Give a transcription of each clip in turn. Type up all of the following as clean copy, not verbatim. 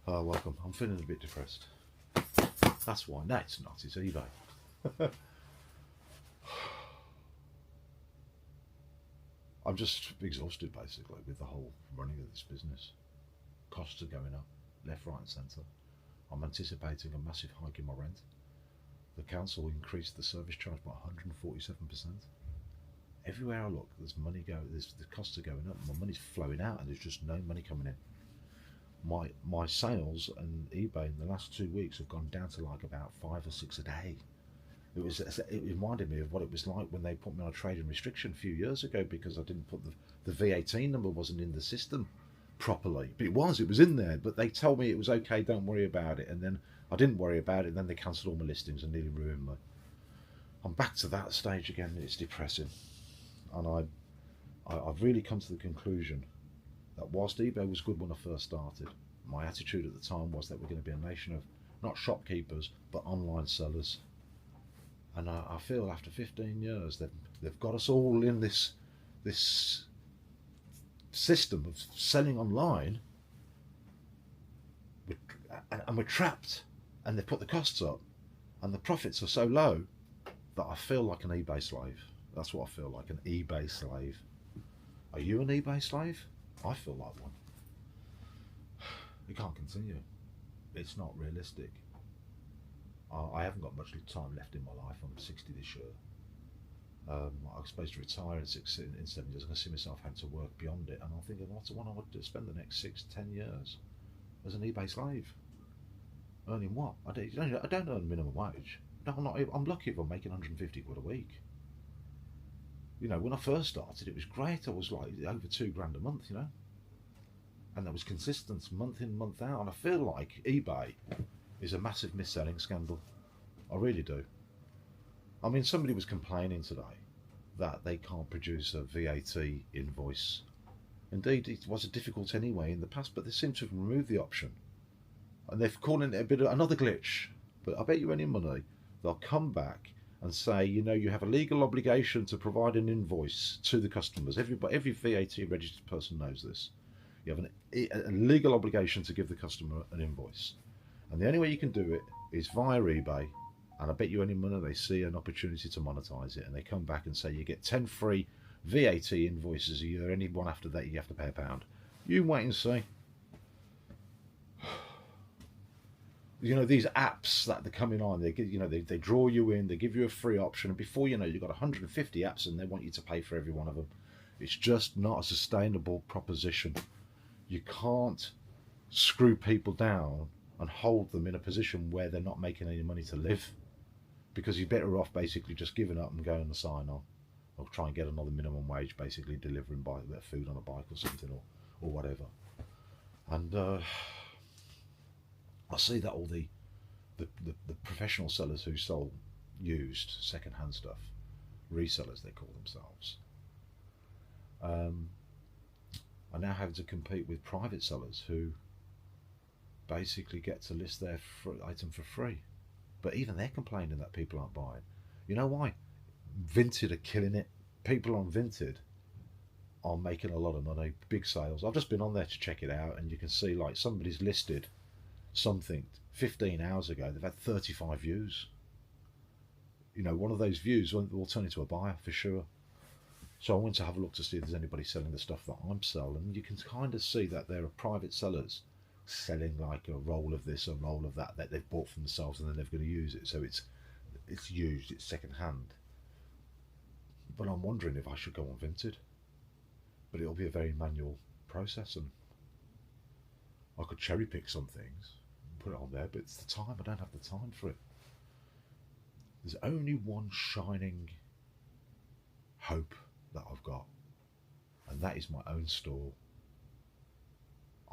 Welcome. I'm feeling a bit depressed. That's why. No, it's not. It's eBay. I'm just exhausted, basically, with the whole running of this business. Costs are going up, left, right, and centre. I'm anticipating a massive hike in my rent. The council increased the service charge by 147%. Everywhere I look, there's money going. The costs are going up. My money's flowing out, and there's just no money coming in. My sales and eBay in the last 2 weeks have gone down to like about 5 or 6 a day. It reminded me of what it was like when they put me on a trading restriction a few years ago because I didn't put the VAT number wasn't in the system properly. But it was in there. But they told me it was okay, don't worry about it. And then I didn't worry about it. And then they cancelled all my listings and nearly ruined me. I'm back to that stage again. It's depressing, and I've really come to the conclusion that whilst eBay was good when I first started, my attitude at the time was that we're going to be a nation of not shopkeepers but online sellers. And I feel after 15 years they've got us all in this system of selling online, and we're trapped, and they've put the costs up and the profits are so low that I feel like an eBay slave. That's what I feel like, an eBay slave. Are you an eBay slave? I feel like one. It can't continue. It's not realistic. I haven't got much time left in my life. I'm 60 this year. I'm supposed to retire in 7 years. I'm going to see myself having to work beyond it. And I'm thinking, what I want to spend the next 6-10 years as an eBay slave. Earning what? I don't earn minimum wage. No, I'm lucky if I'm making 150 quid a week. You know, when I first started, it was great. I was like over £2 a month, you know. And that was consistent, month in, month out. And I feel like eBay is a massive mis-selling scandal. I really do. I mean, somebody was complaining today that they can't produce a VAT invoice. Indeed, it was difficult anyway in the past, but they seem to have removed the option. And they've called it a bit of another glitch. But I bet you any money, they'll come back and say, you know, you have a legal obligation to provide an invoice to the customers. Every VAT registered person knows this. You have a legal obligation to give the customer an invoice. And the only way you can do it is via eBay. And I bet you any money they see an opportunity to monetize it. And they come back and say, you get 10 free VAT invoices a year. Any one after that, you have to pay £1. You wait and see. You know, these apps that they're coming on, they draw you in, they give you a free option. And before you know, you've got 150 apps and they want you to pay for every one of them. It's just not a sustainable proposition. You can't screw people down and hold them in a position where they're not making any money to live, because you're better off basically just giving up and going on the sign on, or try and get another minimum wage, basically delivering food on a bike or something, or whatever. And I see that all the professional sellers who sell used second-hand stuff, resellers they call themselves, are now having to compete with private sellers who basically get to list their item for free. But even they're complaining that people aren't buying. You know why? Vinted are killing it. People on Vinted are making a lot of money, big sales. I've just been on there to check it out, and you can see like somebody's listed something 15 hours ago. They've had 35 views. You know, one of those views will turn into a buyer for sure. So I went to have a look to see if there's anybody selling the stuff that I'm selling. And you can kind of see that there are private sellers selling like a roll of this, a roll of that they've bought for themselves, and then they're going to use it. So it's used, it's second hand. But I'm wondering if I should go on Vinted. But it'll be a very manual process, and I could cherry pick some things and put it on there, but it's the time. I don't have the time for it. There's only one shining hope that I've got, and that is my own store.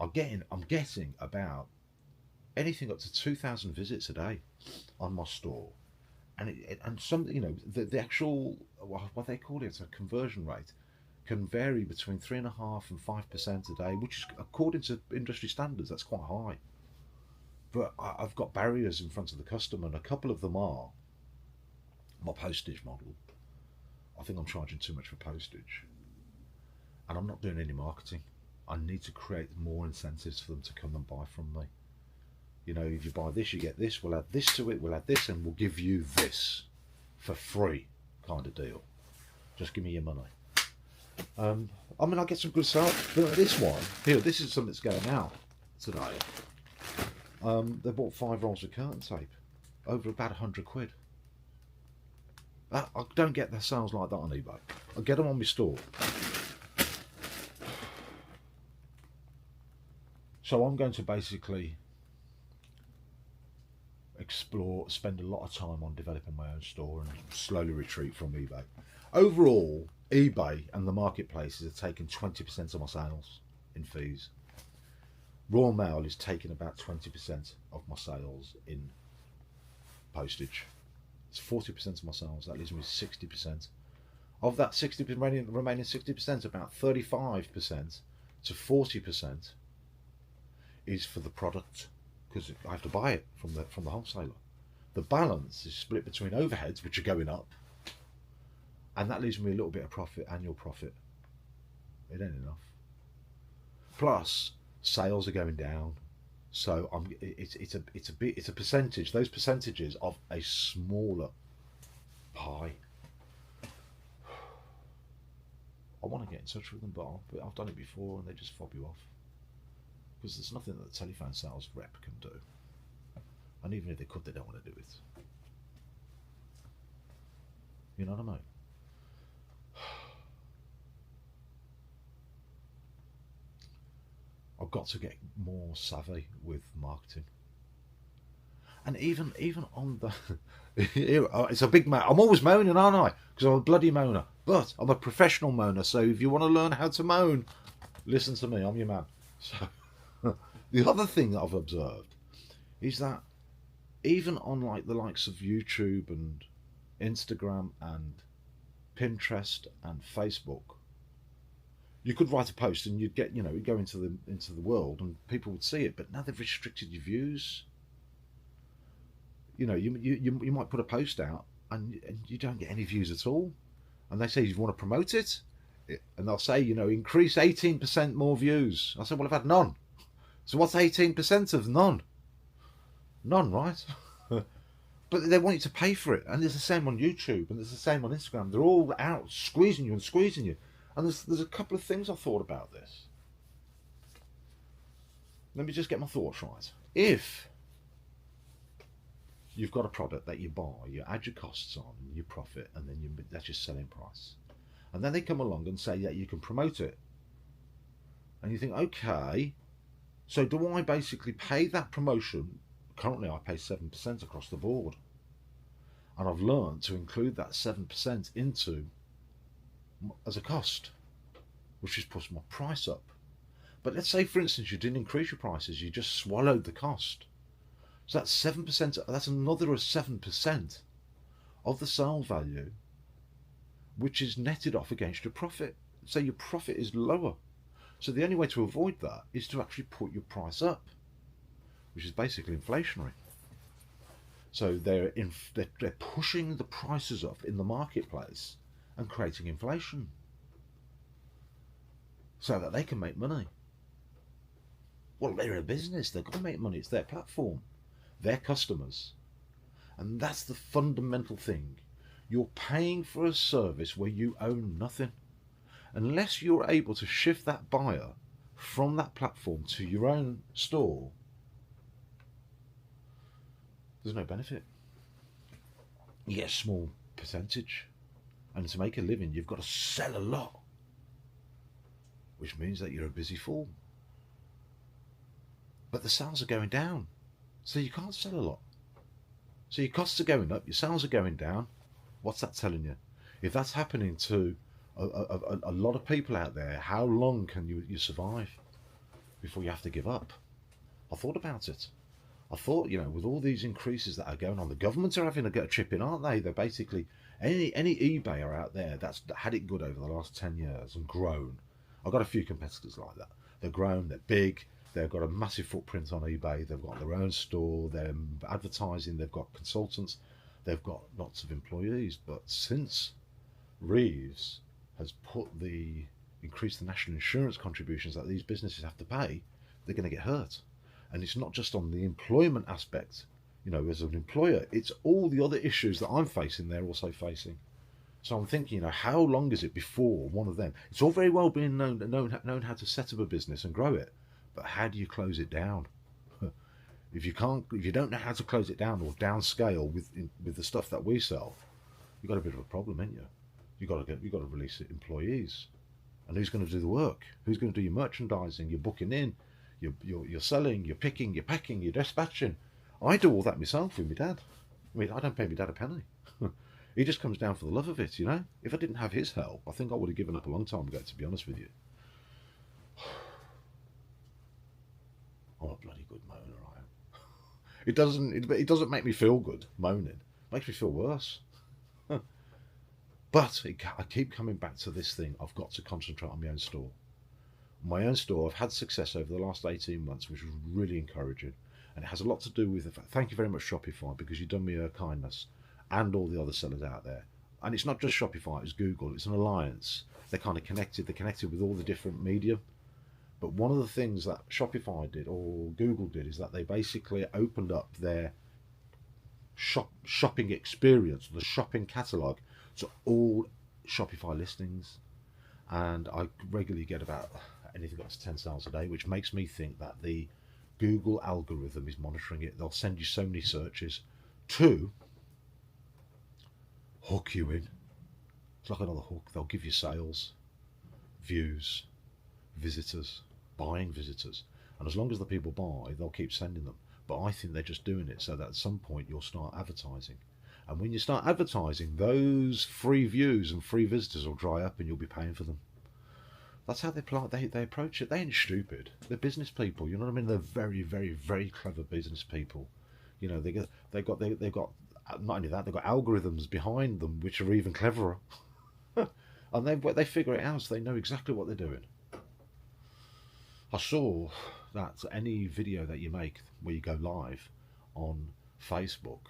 I'm getting about anything up to 2,000 visits a day on my store, and some, you know, the actual, what they call it, a conversion rate can vary between 3.5% and 5% a day, which is, according to industry standards, that's quite high. But I've got barriers in front of the customer, and a couple of them are my postage model. I think I'm charging too much for postage, and I'm not doing any marketing. I need to create more incentives for them to come and buy from me. You know, if you buy this, you get this. We'll add this to it. We'll add this, and we'll give you this for free, kind of deal. Just give me your money. I mean, I get some good sales. But this one here, this is something that's going out today. They bought 5 rolls of curtain tape, over about £100. I don't get the sales like that on eBay. I get them on my store. So I'm going to basically explore, spend a lot of time on developing my own store and slowly retreat from eBay. Overall, eBay and the marketplaces are taking 20% of my sales in fees. Royal Mail is taking about 20% of my sales in postage. It's 40% of my sales. That leaves me 60%. Of that 60%, remaining 60%, about 35% to 40% is for the product, because I have to buy it from the wholesaler. The balance is split between overheads, which are going up, and that leaves me a little bit of profit, annual profit. It ain't enough. Plus, sales are going down, so it's a percentage. Those percentages of a smaller pie. I want to get in touch with them, but I've done it before, and they just fob you off. Because there's nothing that the telephone sales rep can do. And even if they could, they don't want to do it. You know what I mean? I've got to get more savvy with marketing. And even on the... it's a big moan. I'm always moaning, aren't I? Because I'm a bloody moaner. But I'm a professional moaner. So if you want to learn how to moan, listen to me. I'm your man. So... The other thing that I've observed is that even on like the likes of YouTube and Instagram and Pinterest and Facebook, you could write a post and you'd get, you'd go into the world and people would see it. But now they've restricted your views. You might put a post out and you don't get any views at all. And they say, you want to promote it? And they'll say, increase 18% more views. I said, well, I've had none. So what's 18% of none? None, right? But they want you to pay for it. And it's the same on YouTube and it's the same on Instagram. They're all out squeezing you and squeezing you. And there's a couple of things I thought about this. Let me just get my thoughts right. If you've got a product that you buy, you add your costs on, you profit, and then that's your selling price. And then they come along and say, yeah, you can promote it. And you think, okay, so do I basically pay that promotion? Currently I pay 7% across the board. And I've learned to include that 7% into as a cost, which just puts my price up. But let's say, for instance, you didn't increase your prices, you just swallowed the cost. So that's 7%, that's another 7% of the sales value, which is netted off against your profit. So your profit is lower. So the only way to avoid that is to actually put your price up, which is basically inflationary. So they're pushing the prices up in the marketplace and creating inflation so that they can make money. Well, they're a business, they've got to make money, it's their platform, their customers. And that's the fundamental thing. You're paying for a service where you own nothing. Unless you're able to shift that buyer from that platform to your own store, there's no benefit. You get a small percentage. And to make a living, you've got to sell a lot, which means that you're a busy fool. But the sales are going down, so you can't sell a lot. So your costs are going up, your sales are going down. What's that telling you? If that's happening to a lot of people out there, how long can you survive before you have to give up? I thought about it. I thought, with all these increases that are going on, the governments are having a chip in, aren't they? They're basically, any eBayer out there that's had it good over the last 10 years and grown. I've got a few competitors like that. They're grown, they're big, they've got a massive footprint on eBay, they've got their own store, they're advertising, they've got consultants, they've got lots of employees. But since Reeves has increased the national insurance contributions that these businesses have to pay, they're going to get hurt. And it's not just on the employment aspect, you know, as an employer, it's all the other issues that I'm facing they're also facing. So I'm thinking, you know, how long is it before one of them? It's all very well being known how to set up a business and grow it, but how do you close it down? If you don't know how to close it down or downscale with the stuff that we sell, you've got a bit of a problem, ain't you? You've got to release employees, and who's going to do the work? Who's going to do your merchandising, your booking in, you're selling, you're picking, you're packing, you're dispatching? I do all that myself with my dad. I mean, I don't pay my dad a penny. He just comes down for the love of it, you know. If I didn't have his help, I think I would have given up a long time ago, to be honest with you. I'm a bloody good moaner, I am. It doesn't make me feel good moaning. It makes me feel worse. But I keep coming back to this thing. I've got to concentrate on my own store. My own store, I've had success over the last 18 months, which was really encouraging. And it has a lot to do with the fact, thank you very much, Shopify, because you've done me a kindness, and all the other sellers out there. And it's not just Shopify, it's Google, it's an alliance. They're kind of connected, they're connected with all the different media. But one of the things that Shopify did, or Google did, is that they basically opened up their shopping experience, the shopping catalogue, to all Shopify listings. And I regularly get about anything up to 10 sales a day, which makes me think that the Google algorithm is monitoring it. They'll send you so many searches to hook you in. It's like another hook. They'll give you sales, views, visitors, buying visitors. And as long as the people buy, they'll keep sending them. But I think they're just doing it so that at some point you'll start advertising. And when you start advertising, those free views and free visitors will dry up and you'll be paying for them. That's how they approach it. They ain't stupid. They're business people. You know what I mean? They're very, very, very clever business people. You know, they've got not only that, they've got algorithms behind them which are even cleverer. And they figure it out, so they know exactly what they're doing. I saw that any video that you make where you go live on Facebook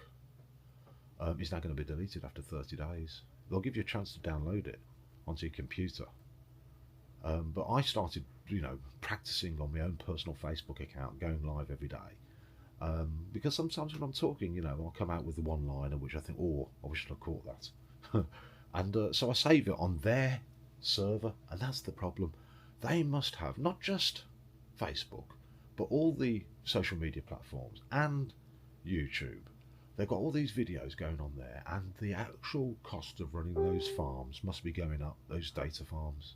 is now going to be deleted after 30 days. They'll give you a chance to download it onto your computer. But I started, you know, practicing on my own personal Facebook account, going live every day. Because sometimes when I'm talking, you know, I'll come out with the one-liner which I think, oh, I wish I'd caught that. And so I save it on their server, and that's the problem. They must have not just Facebook, but all the social media platforms and YouTube. They've got all these videos going on there, and the actual cost of running those farms must be going up, those data farms.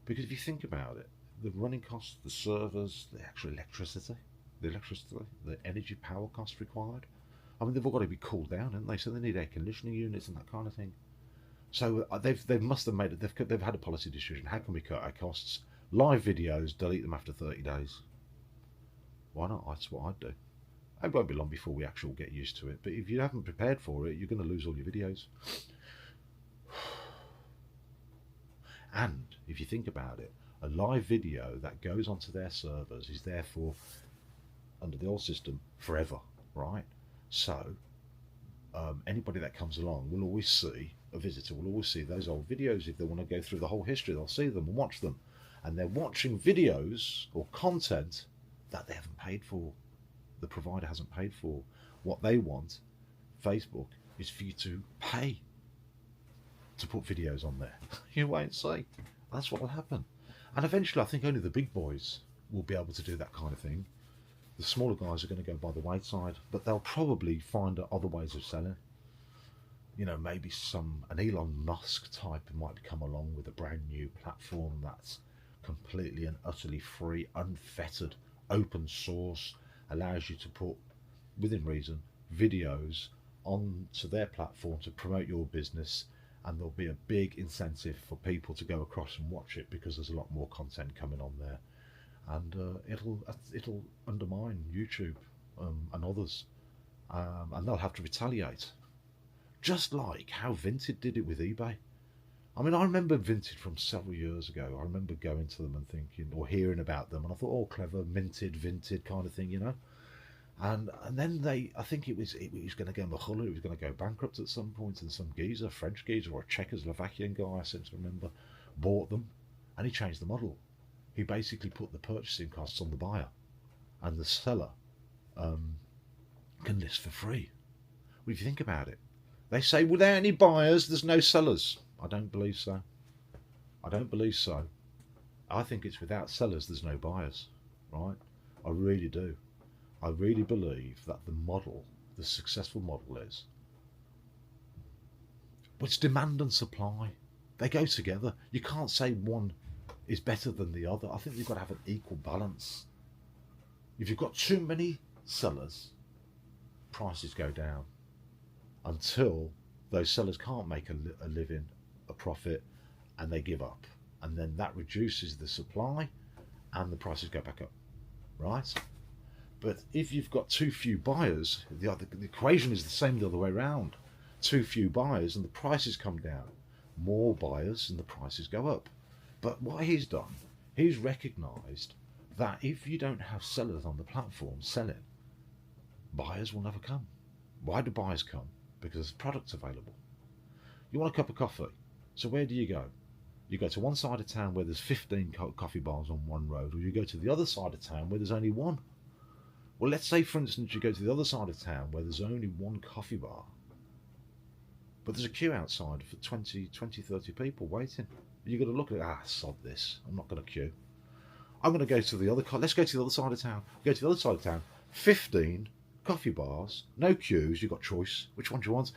Because if you think about it, the running costs, the servers, the actual electricity, the energy power costs required, I mean, they've all got to be cooled down, haven't they? So they need air conditioning units and that kind of thing. So they must have made it. They've had a policy decision. How can we cut our costs? Live videos, delete them after 30 days. Why not? That's what I'd do. It won't be long before we actually get used to it. But if you haven't prepared for it, you're going to lose all your videos. And if you think about it, a live video that goes onto their servers is there for, under the old system, forever, right? So anybody that comes along will always see, a visitor will always see those old videos. If they want to go through the whole history, they'll see them and watch them. And they're watching videos or content that they haven't paid for. The provider hasn't paid for. What they want, Facebook, is for you to pay to put videos on there. You won't see. That's what will happen. And eventually I think only the big boys will be able to do that kind of thing. The smaller guys are going to go by the wayside, but they'll probably find other ways of selling. You know, maybe an Elon Musk type might come along with a brand new platform that's completely and utterly free, unfettered, open source, allows you to put, within reason, videos onto their platform to promote your business, and there'll be a big incentive for people to go across and watch it because there's a lot more content coming on there. And it'll undermine YouTube and others, and they'll have to retaliate, just like how Vinted did it with eBay. I mean, I remember Vinted from several years ago. I remember going to them and thinking, or hearing about them, and I thought, oh, clever, minted, Vinted kind of thing, you know. And then I think it was going to go Mahula, it was going to go bankrupt at some point, and some geezer, French geezer or a Czechoslovakian guy, I seem to remember, bought them, and he changed the model. He basically put the purchasing costs on the buyer. and the seller can list for free. Well, if you think about it, they say without any buyers, there's no sellers. I don't believe so. I don't believe so. I think it's without sellers, there's no buyers, right? I really do. I really believe that the model, the successful model is, but it's demand and supply. They go together. You can't say one is better than the other. I think you've got to have an equal balance. If you've got too many sellers, prices go down until those sellers can't make a living, a profit, and they give up. And then that reduces the supply and the prices go back up, right? But if you've got too few buyers, the equation is the same the other way around. Too few buyers and the prices come down. More buyers and the prices go up. But what he's done, he's recognised that if you don't have sellers on the platform selling, buyers will never come. Why do buyers come? Because there's products available. You want a cup of coffee, so where do you go? You go to one side of town where there's 15 coffee bars on one road, or you go to the other side of town where there's only one. Well, let's say, for instance, you go to the other side of town where there's only one coffee bar, but there's a queue outside for 20, 30 people waiting. You've got to look at, sod this, I'm not going to queue. I'm going to go to the other, let's go to the other side of town. Go to the other side of town, 15 coffee bars, no queues, you've got choice. Which one do you want?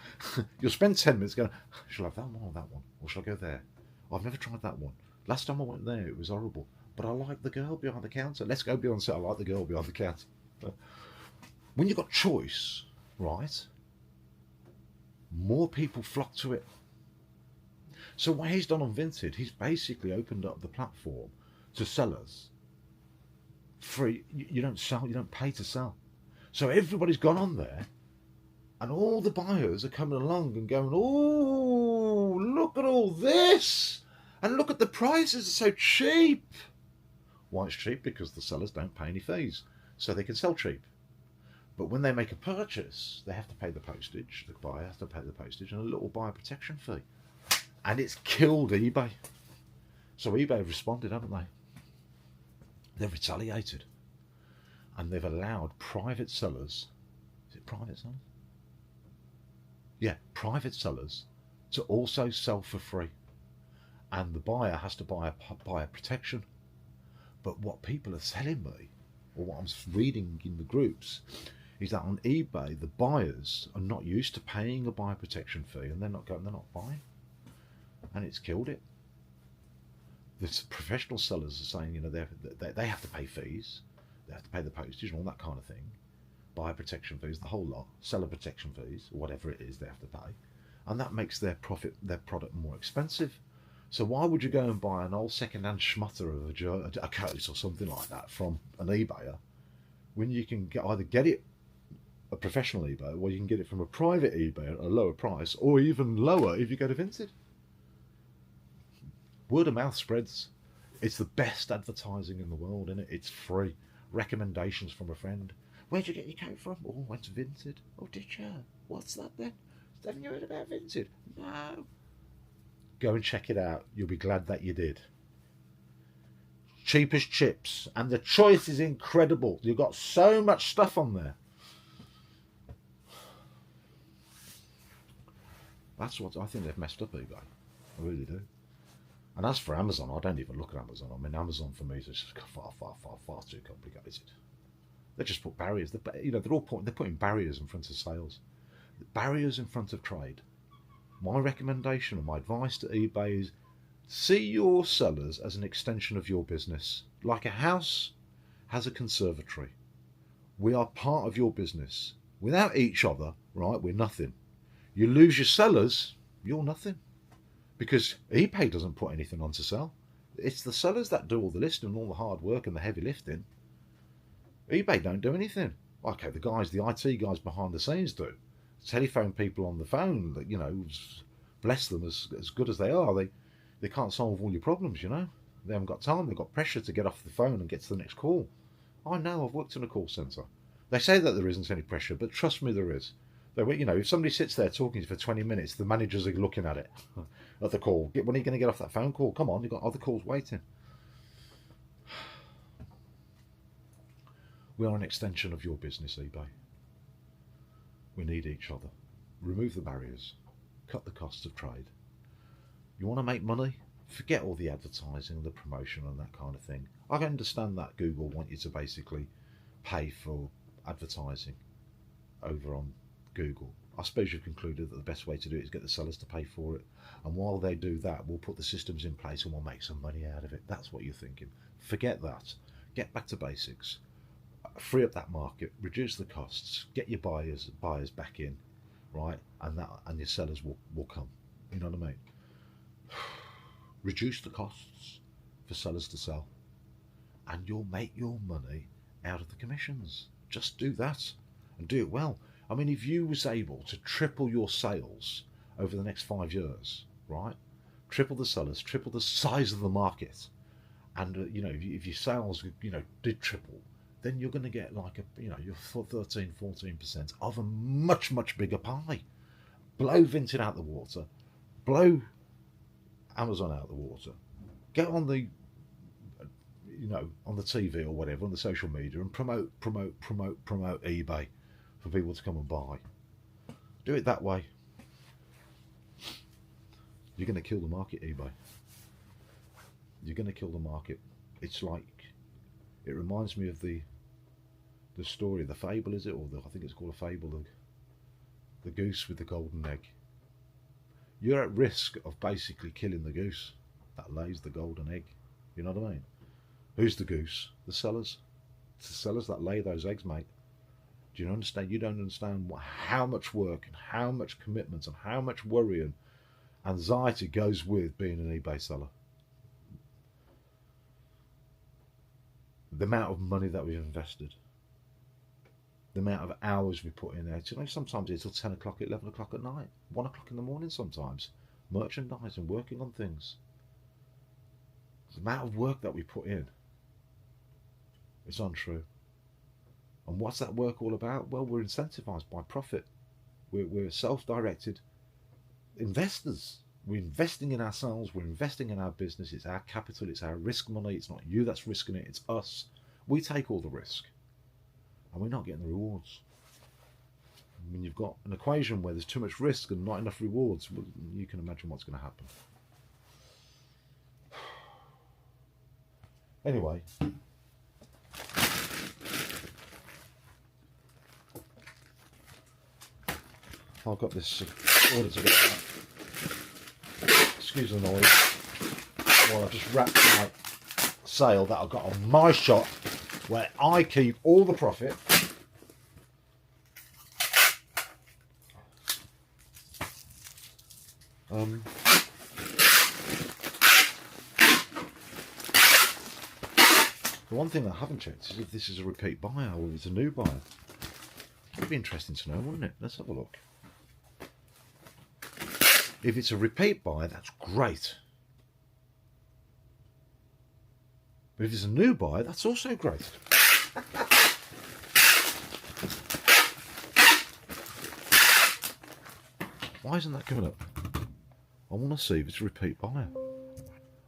You'll spend 10 minutes going, shall I have that one or that one? Or shall I go there? I've never tried that one. Last time I went there, it was horrible. But I like the girl behind the counter. Let's go beyond set. I like the girl behind the counter. But when you've got choice, right, more people flock to it. So what he's done on Vinted, he's basically opened up the platform to sellers. Free. You don't sell, you don't pay to sell. So everybody's gone on there, and all the buyers are coming along and going, oh, look at all this. And look at the prices, are so cheap. Why it's cheap? Because the sellers don't pay any fees, so they can sell cheap. But when they make a purchase, they have to pay the postage. The buyer has to pay the postage and a little buyer protection fee. And it's killed eBay. So eBay have responded, haven't they? They've retaliated. And they've allowed private sellers, is it private sellers? Yeah, private sellers to also sell for free. And the buyer has to buy a buyer protection. But what people are telling me, or what I'm reading in the groups, is that on eBay the buyers are not used to paying a buyer protection fee, and they're not buying, and it's killed it. The professional sellers are saying, you know, they have to pay fees, they have to pay the postage and all that kind of thing, buyer protection fees, the whole lot, seller protection fees, or whatever it is they have to pay, and that makes their product more expensive. So why would you go and buy an old second-hand schmutter of a coat or something like that from an eBayer when you can either get it a professional eBay, or you can get it from a private eBay at a lower price, or even lower if you go to Vinted? Word of mouth spreads. It's the best advertising in the world, isn't it? It's free. Recommendations from a friend. Where'd you get your coat from? Oh, I went to Vinted. Oh, did you? What's that then? Haven't you heard about Vinted? No. Go and check it out. You'll be glad that you did. Cheap as chips. And the choice is incredible. You've got so much stuff on there. That's what I think they've messed up eBay. I really do. And as for Amazon, I don't even look at Amazon. I mean, Amazon for me is just far too complicated. They just put barriers. You know, they're putting barriers in front of sales, barriers in front of trade. My recommendation or my advice to eBay is see your sellers as an extension of your business. Like a house has a conservatory. We are part of your business. Without each other, right, we're nothing. You lose your sellers, you're nothing. Because eBay doesn't put anything on to sell. It's the sellers that do all the listing and all the hard work and the heavy lifting. eBay don't do anything. Okay, the IT guys behind the scenes do. Telephone people on the phone, that, you know, bless them, as good as they are, they can't solve all your problems, you know. They haven't got time, they've got pressure to get off the phone and get to the next call. I know, I've worked in a call centre. They say that there isn't any pressure, but trust me, there is. You know, if somebody sits there talking to you for 20 minutes, the managers are looking at it, at the call. When are you going to get off that phone call? Come on, you've got other calls waiting. We are an extension of your business, eBay. We need each other. Remove the barriers. Cut the costs of trade. You want to make money? Forget all the advertising, the promotion and that kind of thing. I understand that Google want you to basically pay for advertising over on Google. I suppose you've concluded that the best way to do it is get the sellers to pay for it. And while they do that, we'll put the systems in place and we'll make some money out of it. That's what you're thinking. Forget that. Get back to basics. Free up that market, reduce the costs, get your buyers back in, right? And your sellers will come. You know what I mean? Reduce the costs for sellers to sell, and you'll make your money out of the commissions. Just do that and do it well. I mean, if you was able to triple your sales over the next 5 years, right? Triple the sellers, triple the size of the market, and if your sales did triple, then you're going to get like you're 13-14% of a much bigger pie. Blow Vinted out the water, blow Amazon out the water, get on the on the TV or whatever, on the social media, and promote eBay for people to come and buy. Do it that way. You're going to kill the market, eBay. You're going to kill the market. It's like, it reminds me of the story, the fable, is it? Or I think it's called a fable, the goose with the golden egg. You're at risk of basically killing the goose that lays the golden egg. You know what I mean? Who's the goose? The sellers. It's the sellers that lay those eggs, mate. Do you understand? You don't understand how much work and how much commitment and how much worry and anxiety goes with being an eBay seller. The amount of money that we've invested, the amount of hours we put in there. Sometimes it's till 10 o'clock, 11 o'clock at night, 1 o'clock in the morning sometimes, merchandising, working on things. The amount of work that we put in, it's untrue. And what's that work all about? Well, we're incentivized by profit. We're self-directed investors. We're investing in ourselves, we're investing in our business, it's our capital, it's our risk money, it's not you that's risking it, it's us. We take all the risk. And we're not getting the rewards. When you've got an equation where there's too much risk and not enough rewards, well, you can imagine what's going to happen. Anyway, I've got this order to get out. Excuse the noise. Well, I've just wrapped my sale that I've got on my shop, where I keep all the profit. The one thing I haven't checked is if this is a repeat buyer or if it's a new buyer. It'd be interesting to know, wouldn't it? Let's have a look. If it's a repeat buyer, that's great. But if it's a new buyer, that's also great. Why isn't that coming up? I want to see if it's a repeat buyer.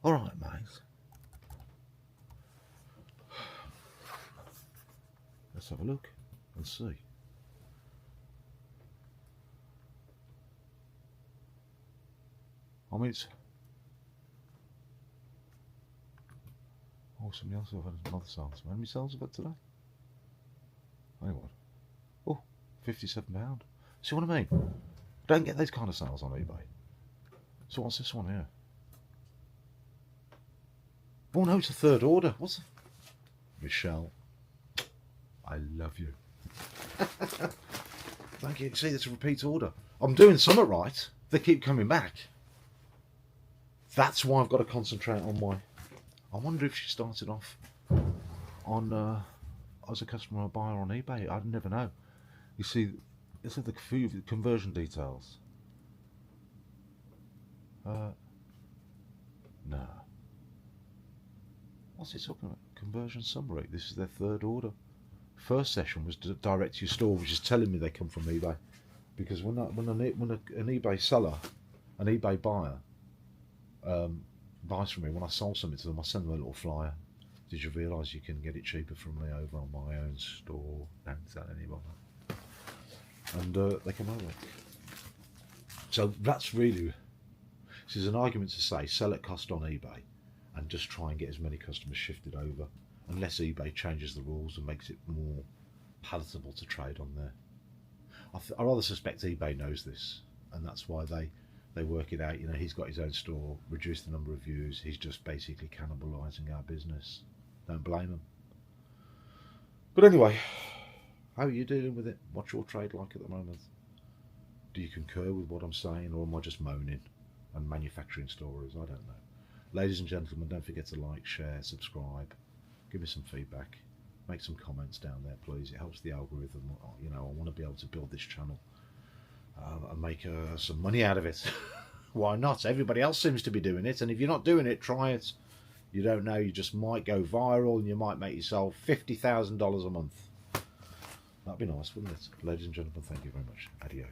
All right, mate. Let's have a look and see. I mean, it's... Oh, somebody else have had another sale. How many sales have I had today? Anyway. Oh, £57. See what I mean? I don't get those kind of sales on eBay. So what's this one here? Oh no, it's a third order. What's it? Michelle, I love you. Thank you. See, it's a repeat order. I'm doing something right. They keep coming back. That's why I've got to concentrate on my... I wonder if she started off on as a customer or buyer on eBay. I'd never know. You see, this is the conversion details. No. What's it talking about? Conversion summary. This is their third order. First session was direct to your store, which is telling me they come from eBay. Because when an eBay seller, an eBay buyer, buys from me, when I sold something to them, I send them a little flyer. Did you realise you can get it cheaper from me over on my own store? Don't tell anyone. And they come over. So that's really, this is an argument to say sell at cost on eBay and just try and get as many customers shifted over, unless eBay changes the rules and makes it more palatable to trade on there. I rather suspect eBay knows this, and that's why they work it out. You know, he's got his own store, reduce the number of views, he's just basically cannibalising our business. Don't blame him. But anyway, how are you dealing with it? What's your trade like at the moment? Do you concur with what I'm saying, or am I just moaning and manufacturing stories? I don't know. Ladies and gentlemen, don't forget to like, share, subscribe, give me some feedback, make some comments down there, please. It helps the algorithm. You know, I want to be able to build this channel and make some money out of it. Why not? Everybody else seems to be doing it, and if you're not doing it, try it. You don't know, you just might go viral and you might make yourself $50,000 a month. That'd be nice, wouldn't it? Ladies and gentlemen, thank you very much. Adios.